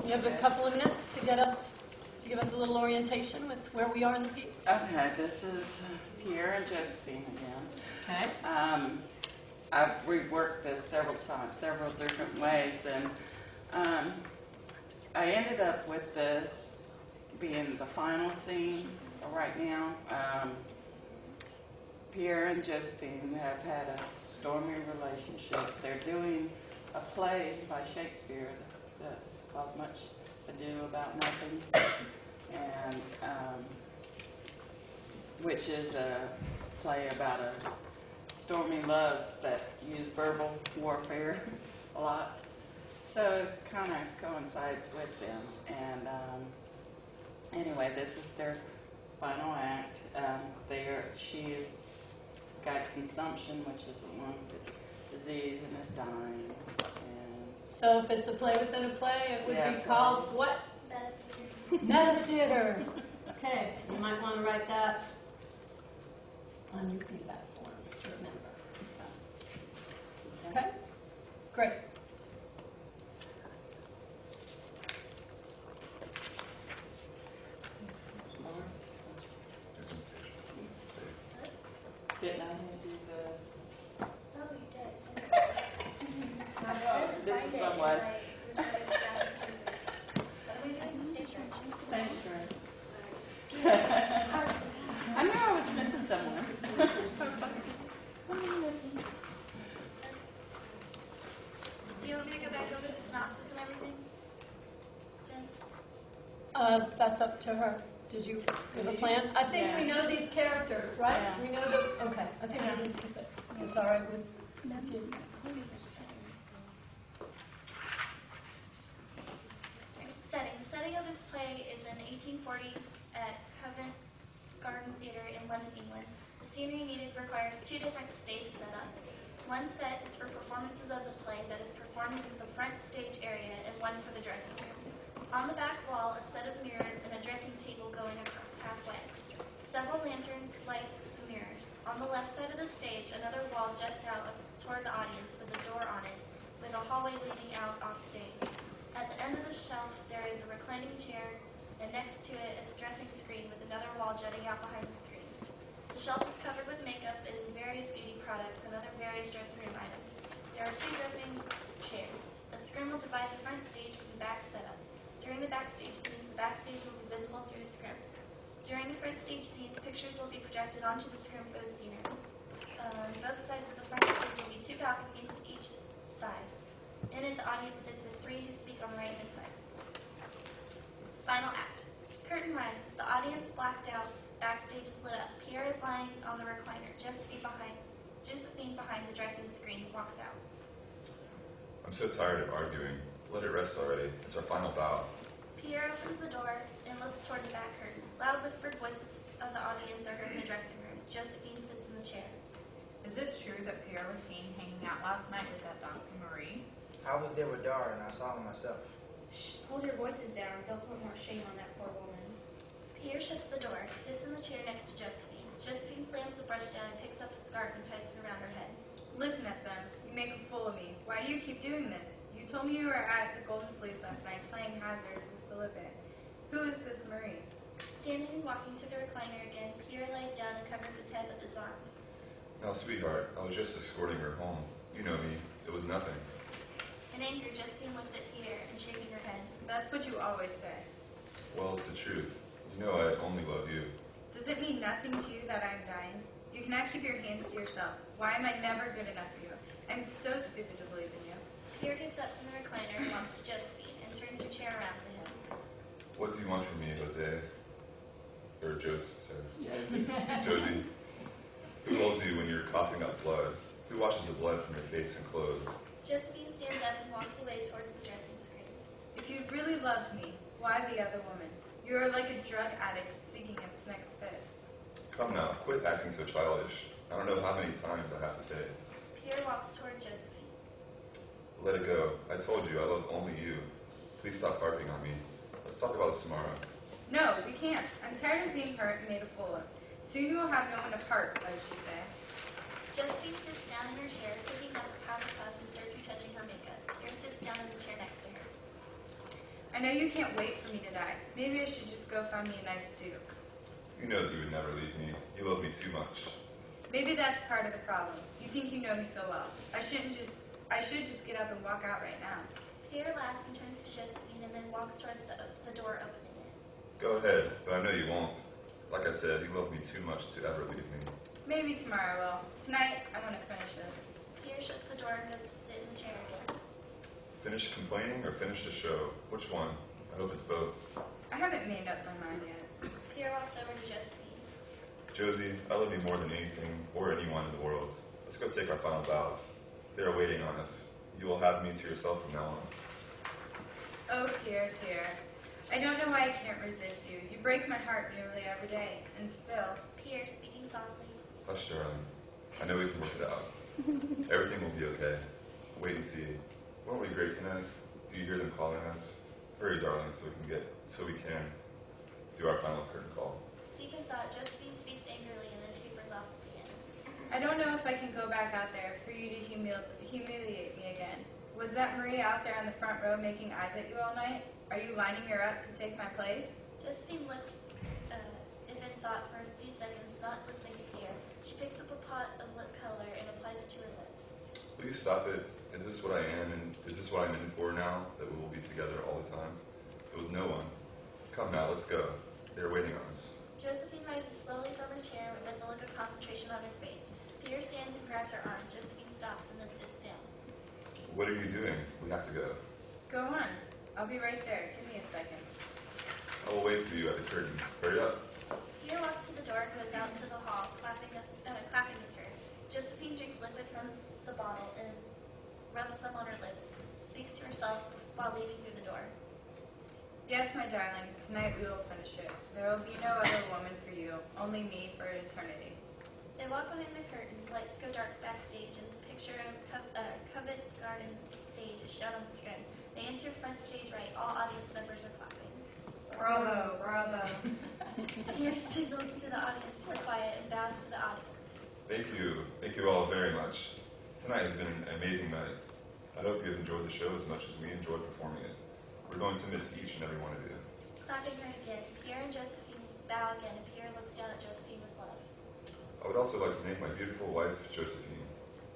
You have a couple of minutes to give us a little orientation with where we are in the piece. Okay, this is Pierre and Josephine again. Okay. I've reworked this several times, several different ways, and I ended up with this being the final scene right now. Pierre and Josephine have had a stormy relationship. They're doing a play by Shakespeare that's called Much Ado About Nothing, and which is a play about a stormy loves that use verbal warfare a lot. So it kind of coincides with them. And anyway, this is their final act. She has got consumption, which is a lung disease, and is dying. And so if it's a play within a play, it would be called what? Meta theater. Meta theater. Okay, so you might want to write that on your feedback forms to remember. Okay, great. Didn't I do the... Oh, you did. This is somewhat... I knew I was missing someone. So sorry. I'm missing. So you want me to go back over the synopsis and everything? Jen? That's up to her. Did you have a plan? I think we know these characters, right? Yeah. We know that. Okay, I think we can skip it. It's all right with you. Setting of this play is in 1840 at Covent Garden Theatre in London, England. The scenery needed requires two different stage setups. One set is for performances of the play that is performed in the front stage area, and one for the dressing room. On the back wall, a set of mirrors and a dressing table going across halfway. Several lanterns light the mirrors. On the left side of the stage, another wall juts out toward the audience with a door on it, with a hallway leading out off stage. At the end of the shelf, there is a reclining chair, and next to it is a dressing screen with another wall jutting out behind the screen. The shelf is covered with makeup and various beauty products and other various dressing room items. There are two dressing chairs. A screen will divide the front stage from the back setup. During the backstage scenes, the backstage will be visible through a scrim. During the front stage scenes, pictures will be projected onto the scrim for the scenery. Both sides of the front stage will be two balconies each side. In it, the audience sits with three who speak on the right-hand side. Final act. Curtain rises. The audience blacked out. Backstage is lit up. Pierre is lying on the recliner. Josephine behind the dressing screen walks out. I'm so tired of arguing. Let it rest already. It's our final bow. Pierre opens the door and looks toward the back curtain. Loud whispered voices of the audience are heard in the dressing room. Josephine sits in the chair. Is it true that Pierre was seen hanging out last night with that dancing Marie? I was there with Dara and I saw him myself. Shh, hold your voices down. They'll put more shame on that poor woman. Pierre shuts the door, sits in the chair next to Josephine. Josephine slams the brush down and picks up a scarf and ties it around her head. Listen at them. You make a fool of me. Why do you keep doing this? You told me you were at the Golden Fleece last night playing hazards with Philippe. Who is this Marie? Standing and walking to the recliner again, Pierre lies down and covers his head with his arm. Now, sweetheart, I was just escorting her home. You know me. It was nothing. In anger, Josephine looks at Pierre and shaking her head. That's what you always say. Well, it's the truth. You know I only love you. Does it mean nothing to you that I'm dying? You cannot keep your hands to yourself. Why am I never good enough for you? I'm so stupid to believe in you. Pierre gets up from the recliner and walks to Josephine and turns her chair around to him. What do you want from me, Jose? Or Josie, Josie. Josie. Who holds you when you're coughing up blood? Who washes the blood from your face and clothes? Josephine stands up and walks away towards the dressing screen. If you really loved me, why the other woman? You are like a drug addict seeking its next fix. Come now, quit acting so childish. I don't know how many times I have to say it. Pierre walks toward Josephine. Let it go. I told you, I love only you. Please stop harping on me. Let's talk about this tomorrow. No, we can't. I'm tired of being hurt and made a fool of. Soon you will have no one to part, as you say. Josephine sits down in her chair, picking up her powder puff and starts retouching her makeup. Pierre sits down in the chair next to her. I know you can't wait for me to die. Maybe I should just go find me a nice dude. You know that you would never leave me. You love me too much. Maybe that's part of the problem. You think you know me so well. I should just get up and walk out right now. Pierre laughs and turns to Josephine and then walks toward the door, opening it. Go ahead, but I know you won't. Like I said, you love me too much to ever leave me. Maybe tomorrow I will. Tonight, I want to finish this. Pierre shuts the door and goes to sit in the chair again. Finish complaining or finish the show? Which one? I hope it's both. I haven't made up my mind yet. Pierre walks over to Josephine. Josie, I love you more than anything or anyone in the world. Let's go take our final vows. They are waiting on us. You will have me to yourself from now on. Oh, Pierre, Pierre. I don't know why I can't resist you. You break my heart nearly every day, and still. Pierre, speaking softly. Hush, darling. I know we can work it out. Everything will be okay. Wait and see. Weren't we great tonight? Do you hear them calling us? Hurry, darling, so we can do our final curtain call. Deep in thought, Josephine speaks angrily and then tapers off again. I don't know if I can go back out there for you to humiliate me again. Was that Marie out there on the front row making eyes at you all night? Are you lining her up to take my place? Josephine looks, if in thought for a few seconds, not listening to Pierre. She picks up a pot of lip color and applies it to her lips. Will you stop it? Is this what I am, and is this what I'm in for now, that we will be together all the time? It was no one. Come now, let's go. They're waiting on us. Josephine rises slowly from her chair with a look of concentration on her face. Pierre stands and grabs her arm. Josephine stops and then sits down. What are you doing? We have to go. Go on. I'll be right there. Give me a second. I will wait for you at the curtain. Hurry up. Pierre walks to the door and goes out into the hall, clapping as her. Josephine drinks liquid from the bottle and rubs some on her lips, speaks to herself while leaving through the door. Yes, my darling. Tonight we will finish it. There will be no other woman for you. Only me for eternity. They walk behind the curtain, lights go dark backstage, and the picture of Covent Garden stage is shown on the screen. They enter front stage right. All audience members are clapping. Bravo, bravo. Pierre signals to the audience for quiet and bows to the audience. Thank you. Thank you all very much. Tonight has been an amazing night. I hope you have enjoyed the show as much as we enjoyed performing it. We're going to miss each and every one of you. Clapping her again, Pierre and Josephine bow again, and Pierre looks down at Josephine with love. I would also like to thank my beautiful wife, Josephine.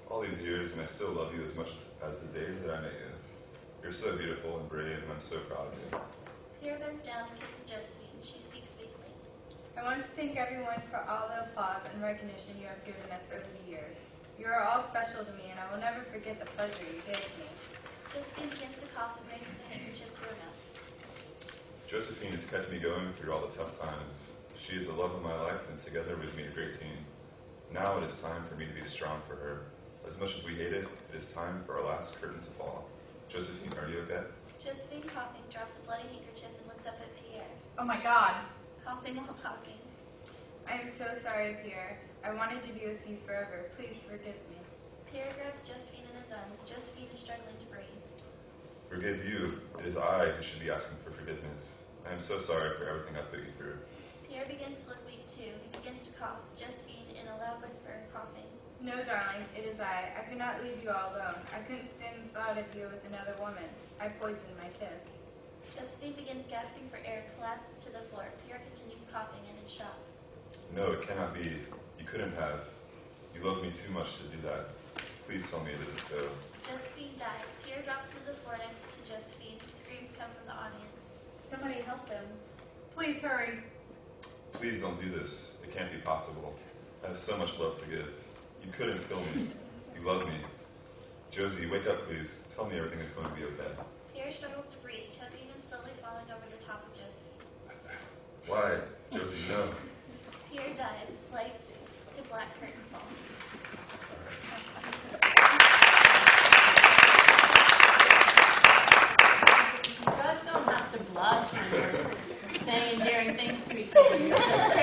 All these years, and I still love you as much as the day that I met you. You're so beautiful and brave, and I'm so proud of you. Pierre bends down and kisses Josephine. She speaks weakly. I want to thank everyone for all the applause and recognition you have given us over the years. You are all special to me, and I will never forget the pleasure you gave me. Josephine begins to cough and raises a handkerchief to her mouth. Josephine has kept me going through all the tough times. She is the love of my life, and together we've made a great team. Now it is time for me to be strong for her. As much as we hate it, it is time for our last curtain to fall. Josephine, are you okay? Josephine, coughing, drops a bloody handkerchief and looks up at Pierre, Oh my God. coughing while talking. I am so sorry, Pierre. I wanted to be with you forever. Please forgive me. Pierre grabs Josephine in his arms. Josephine is struggling to breathe. Forgive you. It is I who should be asking for forgiveness. I am so sorry for everything I put you through. Pierre begins to look weak too. He begins to cough. Josephine, in a loud whisper, coughing. No, darling, it is I. I could not leave you all alone. I couldn't stand the thought of you with another woman. I poisoned my kiss. Josephine begins gasping for air, collapses to the floor. Pierre continues coughing and in shock. No, it cannot be. You couldn't have. You love me too much to do that. Please tell me it isn't so. Josephine dies. Pierre drops to the floor next to Josephine. Screams come from the audience. Somebody help them. Please hurry. Please don't do this. It can't be possible. I have so much love to give. You couldn't kill me. You love me. Josie, wake up, please. Tell me everything is going to be okay. Pierre struggles to breathe, choking and slowly falling over the top of Josephine. Why? Josie, no. Pierre dies. Lights to black curtain fall. You guys don't have to blush when you're saying endearing things to each other.